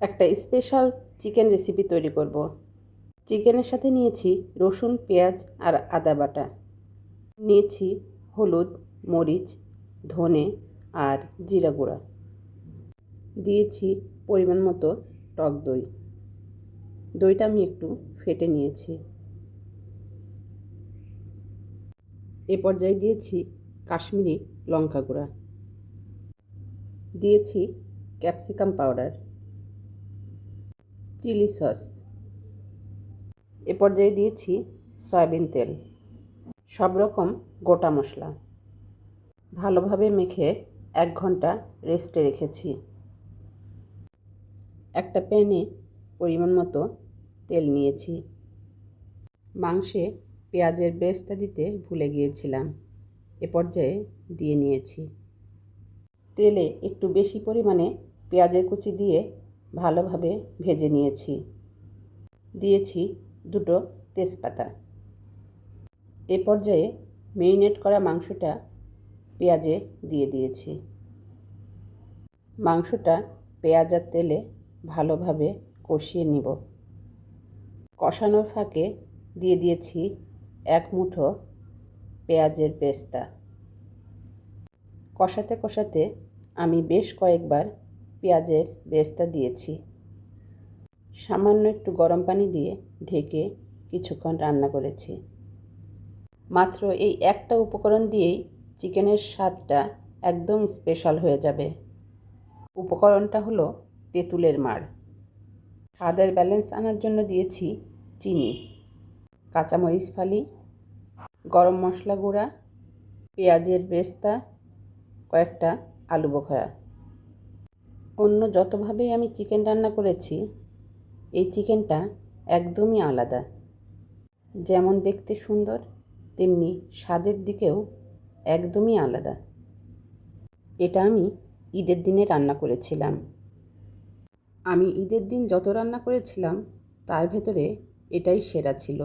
একটা special chicken recipe তৈরি করব। চিকেনের সাথে নিয়েছি রসুন, পেঁয়াজ আর আদা বাটা। নিয়েছি হলুদ, মরিচ, ধনে আর জিরা গুঁড়া। দিয়েছি পরিমাণ মতো টক দই। দইটা আমি একটু ফেটে নিয়েছি। এ পর্যায়ে দিয়েছি কাশ্মীরি লঙ্কা গুঁড়া। দিয়েছি ক্যাপসিকাম পাউডার, চিলি সস। এ পর্যায়ে দিয়েছি সয়াবিন তেল, সব রকম গোটা মশলা। ভালোভাবে মেখে 1 ঘন্টা রেস্টে রেখেছি। একটা প্যানে পরিমাণ মতো তেল নিয়েছি। মাংসে পেঁয়াজের বেরেস্তা দিতে ভুলে গিয়েছিলাম, এ পর্যায়ে দিয়ে নিয়েছি। তেলে একটু বেশি পরিমাণে পেঁয়াজের কুচি দিয়ে ভালোভাবে ভেজে নিয়েছি। দিয়েছি 2টো তেজপাতা। এ পর্যায়ে ম্যারিনেট করা মাংসটা পেঁয়াজে দিয়ে দিয়েছি। মাংসটা পেঁয়াজ আর তেলে ভালোভাবে কষিয়ে নিব। কষানোর ফাঁকে দিয়ে দিয়েছি 1 মুঠো পেঁয়াজের বেরেস্তা। কষাতে কষাতে আমি বেশ কয়েকবার পেঁয়াজের বেরেস্তা দিয়েছি। সামান্য একটু গরম পানি দিয়ে ঢেকে কিছুক্ষণ রান্না করেছি। মাত্র এই একটা উপকরণ দিয়েই চিকেনের স্বাদটা একদম স্পেশাল হয়ে যাবে। উপকরণটা হলো তেঁতুলের মাড়। স্বাদের ব্যালেন্স আনার জন্য দিয়েছি চিনি, কাঁচামরিচ ফালি, গরম মশলা গুঁড়া, পেঁয়াজের বেরেস্তা, কয়েকটা আলু বোখরা। অন্য যতভাবেই আমি চিকেন রান্না করেছি, এই চিকেনটা একদমই আলাদা। যেমন দেখতে সুন্দর, তেমনি স্বাদের দিকেও একদমই আলাদা। এটা আমি ঈদের দিনে রান্না করেছিলাম। আমি ঈদের দিন যত রান্না করেছিলাম তার ভেতরে এটাই সেরা ছিল।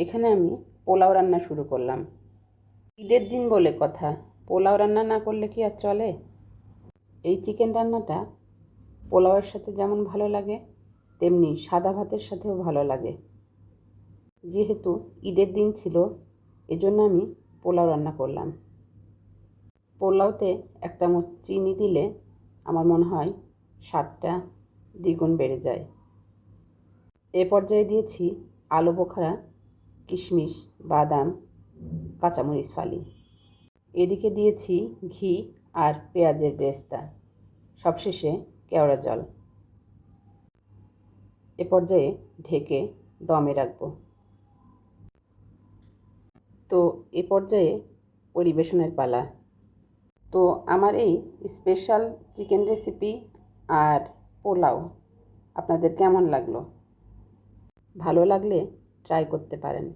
এখানে আমি পোলাও রান্না শুরু করলাম। ঈদের দিন বলে কথা, পোলাও রান্না না করলে কি আর চলে? এই চিকেন রান্নাটা পোলাওয়ের সাথে যেমন ভালো লাগে, তেমনি সাদা ভাতের সাথেও ভালো লাগে। যেহেতু ঈদের দিন ছিল, এজন্য আমি পোলাও রান্না করলাম। পোলাওতে 1 চামচ চিনি দিলে আমার মনে হয় স্বাদটা দ্বিগুণ বেড়ে যায়। এ পর্যায়ে দিয়েছি আলু বোখরা, কিশমিশ, বাদাম, কাঁচামরিচ ফালি। এদিকে দিয়েছি ঘি আর পেঁয়াজের বেরেস্তা। সবশেষে কেওড়া জল। এ পর্যায়ে ঢেকে দমে রাখব। তো এ পর্যায়ে পরিবেশনের পালা। তো আমার এই স্পেশাল চিকেন রেসিপি আর পোলাও আপনাদের কেমন লাগলো? ভালো লাগলে ট্রাই করতে পারেন।